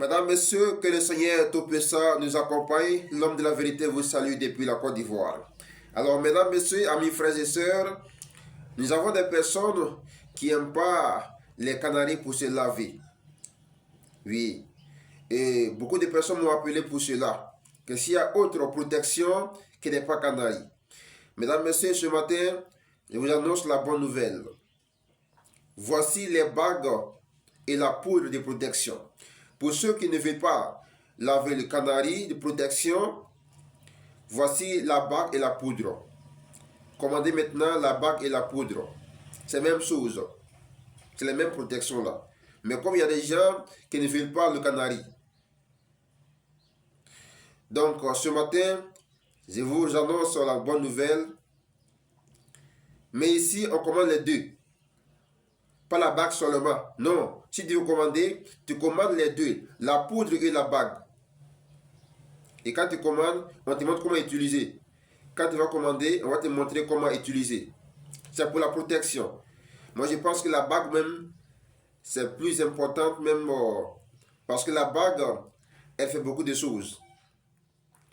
Madame, Messieurs, que le Seigneur Tout-Puissant nous accompagne. L'homme de la vérité vous salue depuis la Côte d'Ivoire. Alors, mesdames, messieurs, amis, frères et sœurs, nous avons des personnes qui n'aiment pas les canaris pour se laver. Oui. Et beaucoup de personnes m'ont appelé pour cela. Que s'il y a autre protection qui n'est pas canari. Mesdames, messieurs, ce matin, je vous annonce la bonne nouvelle. Voici les bagues et la poudre de protection. Pour ceux qui ne veulent pas laver le canari de protection, voici la bague et la poudre. Commandez maintenant la bague et la poudre. C'est la même chose. C'est la même protection là. Mais comme il y a des gens qui ne veulent pas le canari. Donc ce matin, je vous annonce la bonne nouvelle. Mais ici, on commande les deux. Pas la bague seulement. Non. Si tu veux commander, tu commandes les deux. La poudre et la bague. Et quand tu commandes, on te montre comment utiliser. Quand tu vas commander, on va te montrer comment utiliser. C'est pour la protection. Moi, je pense que la bague même, c'est plus importante même parce que la bague, elle fait beaucoup de choses.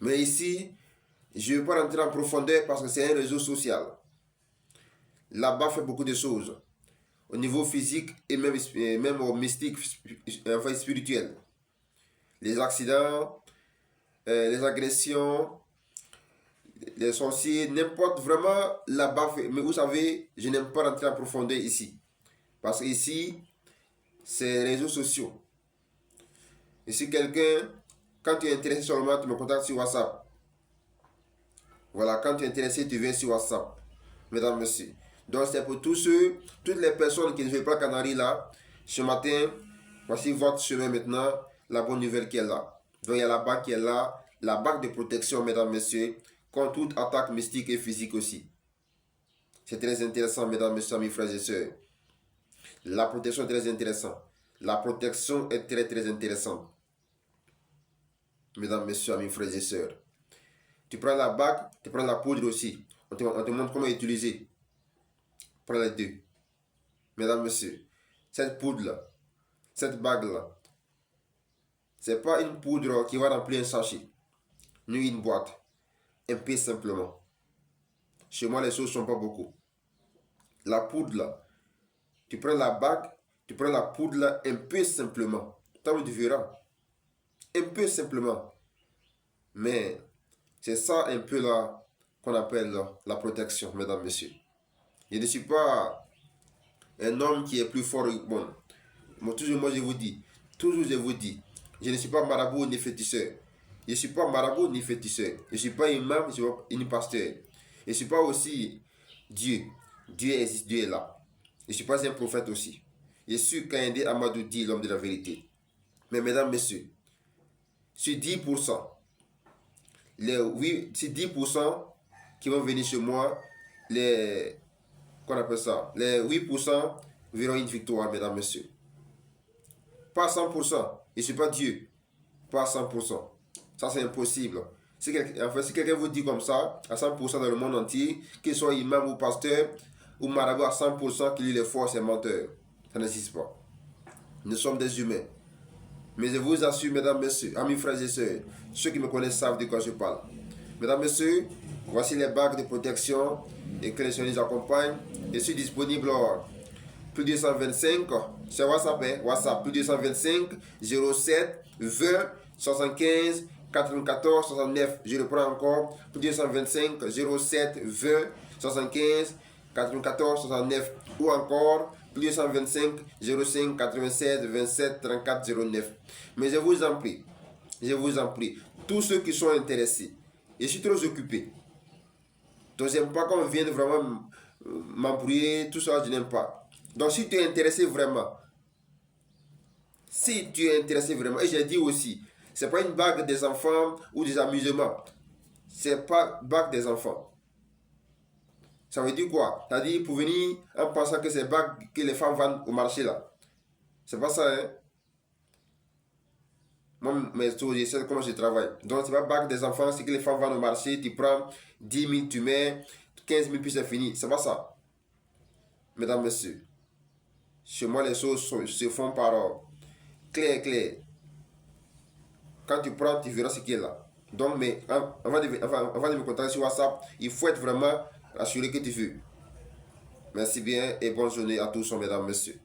Mais ici, je ne vais pas rentrer en profondeur parce que c'est un réseau social. La bague fait beaucoup de choses. Au niveau physique et même au mystique, enfin spirituel. Les accidents, les agressions, les sorciers, n'importe vraiment là-bas. Mais vous savez, je n'aime pas rentrer en profondeur ici. Parce que ici, c'est les réseaux sociaux. Et si quelqu'un, quand tu es intéressé seulement, tu me contactes sur WhatsApp. Voilà, quand tu es intéressé, tu viens sur WhatsApp. Mesdames, messieurs. Donc c'est pour tous ceux, toutes les personnes qui ne veulent pas Canari là. Ce matin, voici votre chemin maintenant, la bonne nouvelle qui est là. Donc il y a la bague qui est là, la bague de protection, mesdames, messieurs, contre toute attaque mystique et physique aussi. C'est très intéressant, mesdames, messieurs, mes frères et sœurs. La protection est très intéressante. La protection est très très intéressante. Mesdames, messieurs, mes frères et sœurs. Tu prends la bague, tu prends la poudre aussi. On te montre comment utiliser. Prends les deux. Mesdames, messieurs, cette poudre-là, cette bague-là, c'est pas une poudre qui va remplir un sachet, ni une boîte. Un peu simplement. Chez moi, les choses ne sont pas beaucoup. La poudre là, tu prends la bague, tu prends la poudre là, un peu simplement. Tu me verras. Un peu simplement. Mais c'est ça un peu là qu'on appelle la protection, mesdames, messieurs. Je ne suis pas un homme qui est plus fort. Bon, toujours moi je vous dis, je ne suis pas marabout ni féticheur. Je ne suis pas marabout ni féticheur. Je ne suis pas imam, je ne suis pas une pasteur. Je ne suis pas aussi Dieu. Dieu existe, Dieu est là. Je ne suis pas un prophète aussi. Je suis Kayinde Amadou dit, l'homme de la vérité. Mais mesdames, messieurs, sur 10%, c'est 10% qui vont venir chez moi, qu'on appelle ça, les 8% verront une victoire, mesdames, messieurs. Pas 100%. Je ne suis pas Dieu. Pas 100%. Ça, c'est impossible. Si quelqu'un vous dit comme ça, à 100% dans le monde entier, qu'il soit imam ou pasteur, ou marabout à 100%, qu'il est fort, c'est menteur. Ça n'existe pas. Nous sommes des humains. Mais je vous assure, mesdames, messieurs, amis, frères et sœurs, ceux qui me connaissent savent de quoi je parle. Mesdames, messieurs, voici les bagues de protection et que les Seigneur nous accompagnent. Je suis disponible plus 225, c'est WhatsApp, hein? WhatsApp, plus 225, 07, 20, 75, 94, 69. Je le prends encore, plus 225, 07, 20, 75, 94, 69. Ou encore, plus 225, 05, 96, 27, 34, 09. Mais je vous en prie, tous ceux qui sont intéressés, je suis trop occupé. Donc, j'aime pas qu'on vienne vraiment m'embrouiller, tout ça, je n'aime pas. Donc, si tu es intéressé vraiment, et j'ai dit aussi, c'est pas une bague des enfants ou des amusements, c'est pas bague des enfants. Ça veut dire quoi? C'est-à-dire pour venir en pensant que c'est bague que les femmes vendent au marché là. C'est pas ça, hein? Moi, je sais comment je travaille. Donc, c'est pas bague des enfants, c'est que les femmes vendent au marché, tu prends 10 000, tu mets 15 000, puis c'est fini. C'est pas ça. Mesdames, messieurs, chez moi, les choses se font par clair. Quand tu prends, tu verras ce qui est là. Donc, mais avant de me contacter sur WhatsApp, il faut être vraiment assuré que tu veux. Merci bien et bonne journée à tous, mesdames, messieurs.